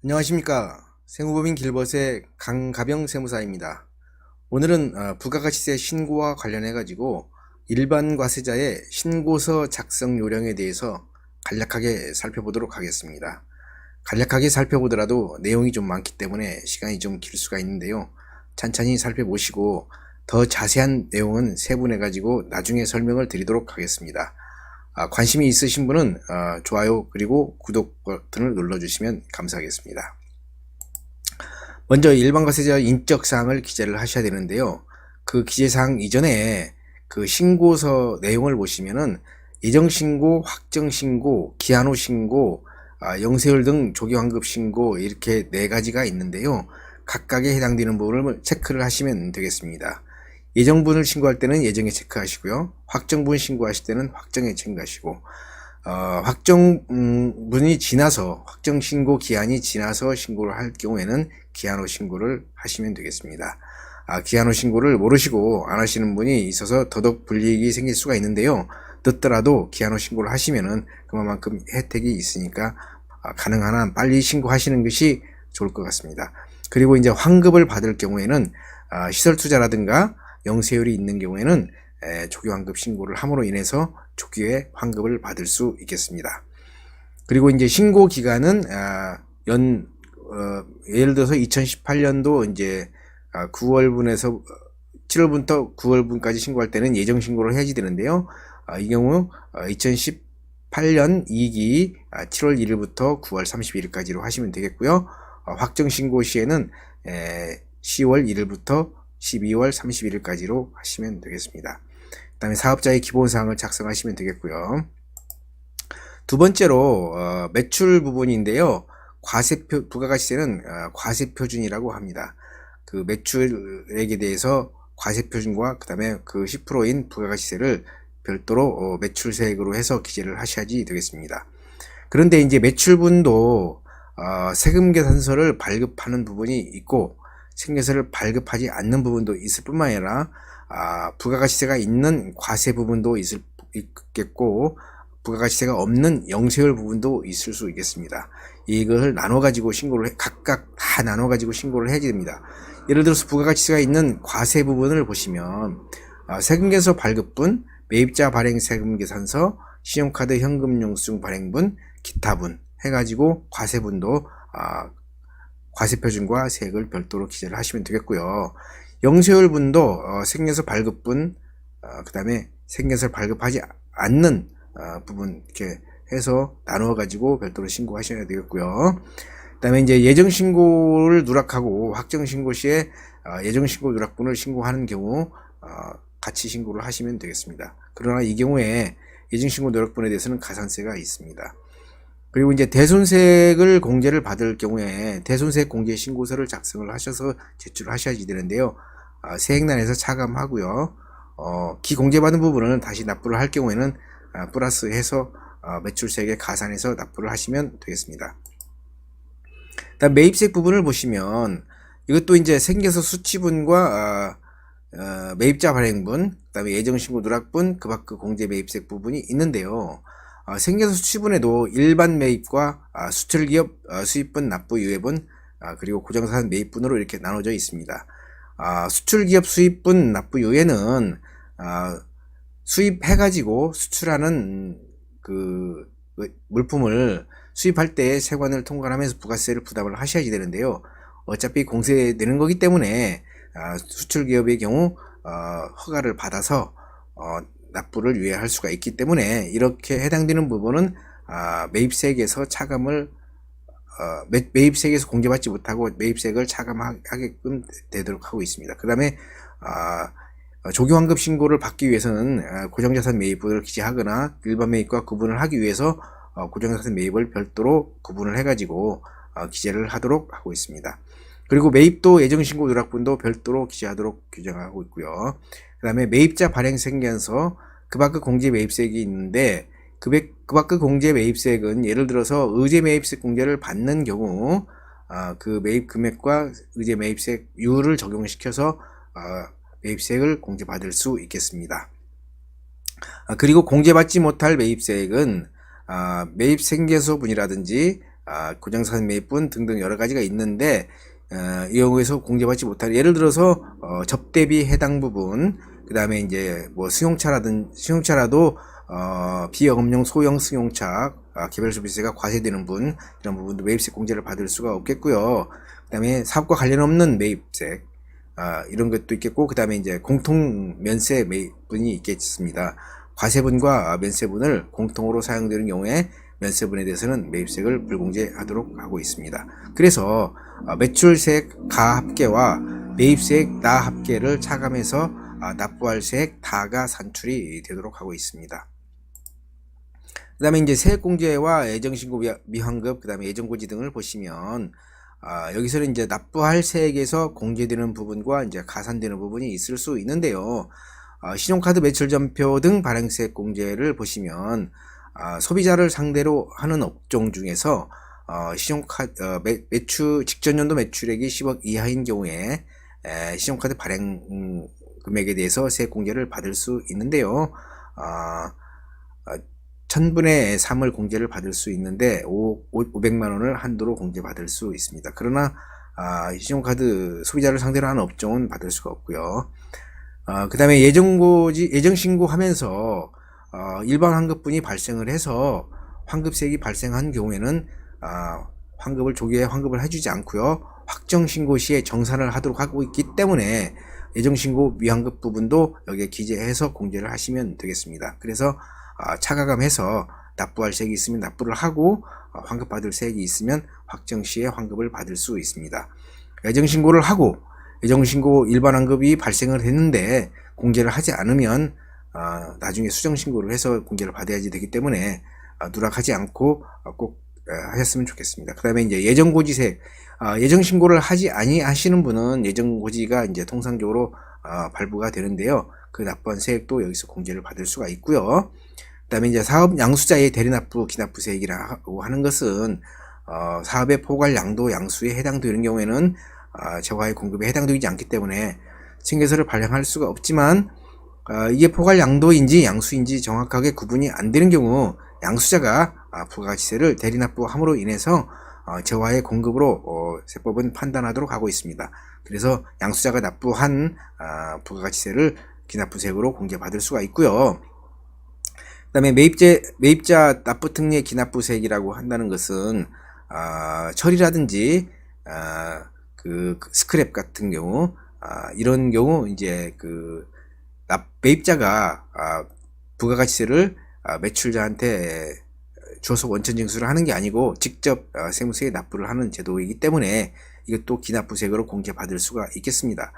안녕하십니까. 세무법인 길벗의 강가병 세무사입니다. 오늘은 부가가치세 신고와 관련해 가지고 일반 과세자의 신고서 작성 요령에 대해서 간략하게 살펴보도록 하겠습니다. 간략하게 살펴보더라도 내용이 좀 많기 때문에 시간이 좀 길 수가 있는데요. 찬찬히 살펴보시고 더 자세한 내용은 세분해 가지고 나중에 설명을 드리도록 하겠습니다. 관심이 있으신 분은 좋아요 그리고 구독 버튼을 눌러주시면 감사하겠습니다. 먼저 일반과세자 인적사항을 기재를 하셔야 되는데요. 그 기재사항 이전에 그 신고서 내용을 보시면은 예정신고, 확정신고, 기한후 신고, 영세율 등 조기환급 신고 이렇게 4가지가 있는데요. 각각에 해당되는 부분을 체크를 하시면 되겠습니다. 예정분을 신고할 때는 예정에 체크하시고요. 확정분 신고하실 때는 확정에 체크하시고 확정분이 지나서 확정신고 기한이 지나서 신고를 할 경우에는 기한후 신고를 하시면 되겠습니다. 기한후 신고를 모르시고 안 하시는 분이 있어서 더더욱 불이익이 생길 수가 있는데요. 늦더라도 기한후 신고를 하시면은 그만큼 혜택이 있으니까 가능한 한 빨리 신고하시는 것이 좋을 것 같습니다. 그리고 이제 환급을 받을 경우에는 시설 투자라든가 영세율이 있는 경우에는 조기환급 신고를 함으로 인해서 조기에 환급을 받을 수 있겠습니다. 그리고 이제 신고 기간은 예를 들어서 2018년도 이제 9월분에서 7월부터 9월분까지 신고할 때는 예정 신고를 해야지 되는데요. 이 경우 2018년 2기 7월 1일부터 9월 31일까지로 하시면 되겠고요. 확정 신고 시에는 10월 1일부터 12월 31일까지로 하시면 되겠습니다. 그 다음에 사업자의 기본사항을 작성하시면 되겠고요. 두 번째로 매출 부분인데요. 부가가치세는 과세표준이라고 합니다. 그 매출액에 대해서 과세표준과 그 다음에 그 10%인 부가가치세를 별도로 매출세액으로 해서 기재를 하셔야지 되겠습니다. 그런데 이제 매출분도 세금계산서를 발급하는 부분이 있고 생계서를 발급하지 않는 부분도 있을 뿐만 아니라 부가가치세가 있는 과세 부분도 있겠고 부가가치세가 없는 영세율 부분도 있을 수 있겠습니다. 이걸 나눠가지고 각각 다 나눠가지고 신고를 해야 됩니다. 예를 들어서 부가가치세가 있는 과세 부분을 보시면 세금계산서 발급분, 매입자 발행 세금계산서, 신용카드 현금영수증 발행분, 기타분 해가지고 과세분도 과세표준과 세액을 별도로 기재를 하시면 되겠고요. 영세율분도 생계서 발급분, 그 다음에 생계서를 발급하지 않는 부분 이렇게 해서 나누어 가지고 별도로 신고하셔야 되겠고요. 그 다음에 이제 예정신고를 누락하고 확정신고 시에 예정신고 누락분을 신고하는 경우 같이 신고를 하시면 되겠습니다. 그러나 이 경우에 예정신고 누락분에 대해서는 가산세가 있습니다. 그리고 이제 대손세액을 공제를 받을 경우에 대손세액 공제 신고서를 작성을 하셔서 제출을 하셔야지 되는데요. 세액난에서 차감하고요. 기공제받은 부분은 다시 납부를 할 경우에는 플러스해서 매출세액에 가산해서 납부를 하시면 되겠습니다. 다음 매입세액 부분을 보시면 이것도 이제 생계서 수취분과 매입자 발행분, 그 다음에 예정신고 누락분, 그 밖 공제 매입세액 부분이 있는데요. 생계서 수취분에도 일반 매입과 수출기업 수입분 납부 유예분 그리고 고정사산 매입분으로 이렇게 나눠져 있습니다. 수출기업 수입분 납부 유예는 수입해가지고 수출하는 그 물품을 수입할 때 세관을 통관하면서 부가세를 부담을 하셔야지 되는데요. 어차피 공세되는 거기 때문에 수출기업의 경우 허가를 받아서 납부를 유예할 수가 있기 때문에 이렇게 해당되는 부분은 매입세액에서 차감을 매입세액에서 공제받지 못하고 매입세액을 차감하게끔 되도록 하고 있습니다. 그 다음에 조기환급 신고를 받기 위해서는 고정자산 매입분을 기재하거나 일반 매입과 구분을 하기 위해서 고정자산 매입을 별도로 구분을 해가지고 기재를 하도록 하고 있습니다. 그리고 매입도 예정신고 누락분도 별도로 기재하도록 규정하고 있고요. 그 다음에 매입자 발행 생계서 그 밖의 공제 매입세액이 있는데 그 밖의 공제 매입세액은 예를 들어서 의제 매입세액 공제를 받는 경우 그 매입 금액과 의제 매입세액률을 적용시켜서 매입세액을 공제받을 수 있겠습니다. 그리고 공제받지 못할 매입세액은 매입 생계소분이라든지 고정자산 매입분 등등 여러 가지가 있는데 이 경우에서 공제받지 못할 예를 들어서 접대비 해당 부분, 그 다음에 이제 뭐 승용차라도 비영업용 소형 승용차 개별소비세가 과세되는 분, 이런 부분도 매입세 공제를 받을 수가 없겠고요. 그 다음에 사업과 관련 없는 매입세 이런 것도 있겠고, 그 다음에 이제 공통 면세 매입분이 있겠습니다. 과세분과 면세분을 공통으로 사용되는 경우에 면세분에 대해서는 매입세를 불공제하도록 하고 있습니다. 그래서 매출세액 가합계와 매입세액 나합계를 차감해서 납부할 세액 다가 산출이 되도록 하고 있습니다. 그 다음에 이제 세액공제와 예정신고 미환급, 그 다음에 예정고지 등을 보시면 여기서는 이제 납부할 세액에서 공제되는 부분과 이제 가산되는 부분이 있을 수 있는데요. 신용카드 매출전표 등 발행세액 공제를 보시면 소비자를 상대로 하는 업종 중에서 신용카드 매출 직전 연도 매출액이 10억 이하인 경우에 신용카드 발행 금액에 대해서 세액 공제를 받을 수 있는데요. 1000분의 3을 공제를 받을 수 있는데 500만 원을 한도로 공제받을 수 있습니다. 그러나 신용카드 소비자를 상대로 하는 업종은 받을 수가 없고요. 그 다음에 예정신고하면서 일반 환급분이 발생을 해서 환급세액이 발생한 경우에는 환급을 조기에 환급을 해주지 않고요. 확정신고 시에 정산을 하도록 하고 있기 때문에 예정신고 미환급 부분도 여기에 기재해서 공제를 하시면 되겠습니다. 그래서 차가감해서 납부할 세액이 있으면 납부를 하고 환급받을 세액이 있으면 확정 시에 환급을 받을 수 있습니다. 예정신고를 하고 예정신고 일반 환급이 발생을 했는데 공제를 하지 않으면 나중에 수정신고를 해서 공제를 받아야지 되기 때문에 누락하지 않고 꼭 하셨으면 좋겠습니다. 그 다음에 이제 예정고지세, 예정신고를 하지 아니하시는 분은 예정고지가 이제 통상적으로 발부가 되는데요. 그 납부한 세액도 여기서 공제를 받을 수가 있고요. 그 다음에 이제 사업 양수자의 대리납부 기납부세액이라고 하는 것은 사업의 포괄 양도 양수에 해당되는 경우에는 재화의 공급에 해당되지 않기 때문에 징계서를 발행할 수가 없지만 이게 포괄 양도인지 양수인지 정확하게 구분이 안 되는 경우 양수자가 부가가치세를 대리납부함으로 인해서 재화의 공급으로 세법은 판단하도록 하고 있습니다. 그래서 양수자가 납부한 부가가치세를 기납부세액으로 공제받을 수가 있고요. 그 다음에 매입자 납부특례 기납부세액이라고 한다는 것은 철이라든지 그 스크랩 같은 경우 이런 경우 이제 그 매입자가 부가가치세를 매출자한테 줘서 원천 징수를 하는 게 아니고 직접 세무서에 납부를 하는 제도이기 때문에 이것도 기납부세액으로 공제받을 수가 있겠습니다.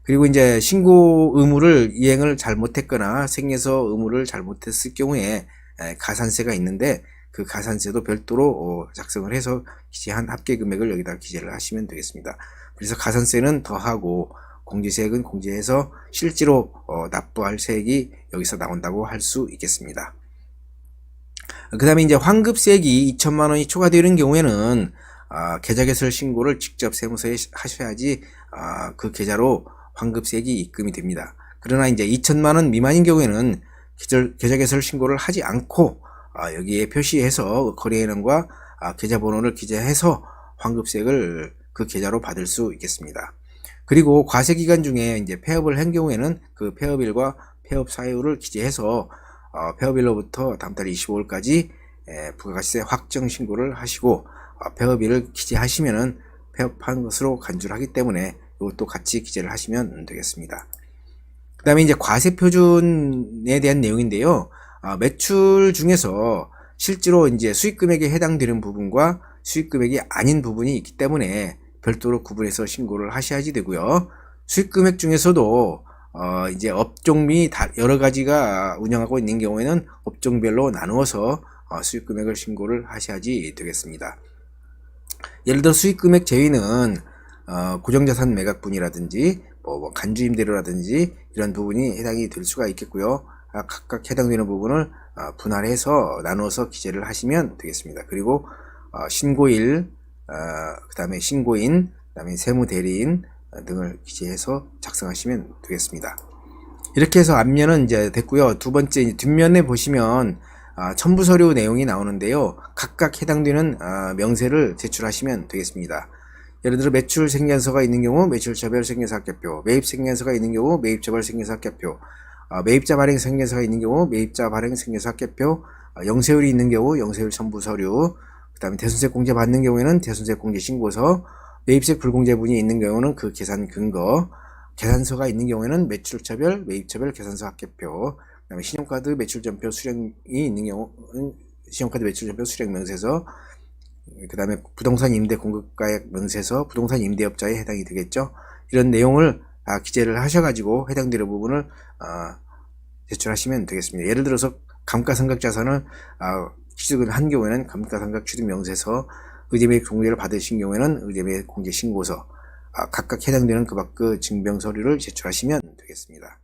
그리고 이제 신고 의무를 이행을 잘못했거나 생에서 의무를 잘못했을 경우에 가산세가 있는데 그 가산세도 별도로 작성을 해서 기재한 합계 금액을 여기다 기재를 하시면 되겠습니다. 그래서 가산세는 더하고 공제세액은 공제해서 실제로 납부할 세액이 여기서 나온다고 할 수 있겠습니다. 그 다음에 이제 환급세액이 2천만 원이 초과되는 경우에는 계좌개설 신고를 직접 세무서에 하셔야지 그 계좌로 환급세액이 입금이 됩니다. 그러나 이제 2천만 원 미만인 경우에는 계좌개설 신고를 하지 않고 여기에 표시해서 거래은행과 계좌번호를 기재해서 환급세액을 그 계좌로 받을 수 있겠습니다. 그리고 과세기간 중에 이제 폐업을 한 경우에는 그 폐업일과 폐업 사유를 기재해서 폐업일로부터 다음 달 25일까지 부가가치세 확정 신고를 하시고 폐업일을 기재하시면은 폐업한 것으로 간주를 하기 때문에 이것도 같이 기재를 하시면 되겠습니다. 그 다음에 이제 과세표준에 대한 내용인데요. 매출 중에서 실제로 이제 수익금액에 해당되는 부분과 수익금액이 아닌 부분이 있기 때문에 별도로 구분해서 신고를 하셔야지 되고요. 수익금액 중에서도 이제 업종이 여러 가지가 운영하고 있는 경우에는 업종별로 나누어서 수익금액을 신고를 하셔야지 되겠습니다. 예를 들어 수익금액 제외는 고정자산 매각분이라든지 뭐 간주임대료라든지 이런 부분이 해당이 될 수가 있겠고요. 각각 해당되는 부분을 분할해서 나누어서 기재를 하시면 되겠습니다. 그리고 신고일, 그 다음에 신고인, 그 다음에 세무대리인 등을 기재해서 작성하시면 되겠습니다. 이렇게 해서 앞면은 이제 됐고요. 두 번째 뒷면에 보시면 첨부 서류 내용이 나오는데요. 각각 해당되는 명세를 제출하시면 되겠습니다. 예를 들어 매출 생계서가 있는 경우 매출처별 생계사 합계표, 매입 생계서가 있는 경우 매입처벌 생계사 합계표, 매입자 발행 생계서가 있는 경우 매입자 발행 생계사 합계표, 영세율이 있는 경우 영세율 첨부 서류, 그 다음에 대손세 공제 받는 경우에는 대손세 공제 신고서, 매입세 불공제분이 있는 경우는 그 계산 근거, 계산서가 있는 경우에는 매출처별, 매입처별 계산서 합계표, 그 다음에 신용카드 매출전표 수령이 있는 경우는 신용카드 매출전표 수령 명세서, 그 다음에 부동산 임대 공급가액 명세서, 부동산 임대업자에 해당이 되겠죠. 이런 내용을 기재를 하셔가지고 해당되는 부분을 제출하시면 되겠습니다. 예를 들어서 감가상각자산을 취득을 한 경우에는 감가상각 취득 명세서, 의제매입 공제를 받으신 경우에는 의제매입 공제 신고서, 각각 해당되는 그 증명 서류를 제출하시면 되겠습니다.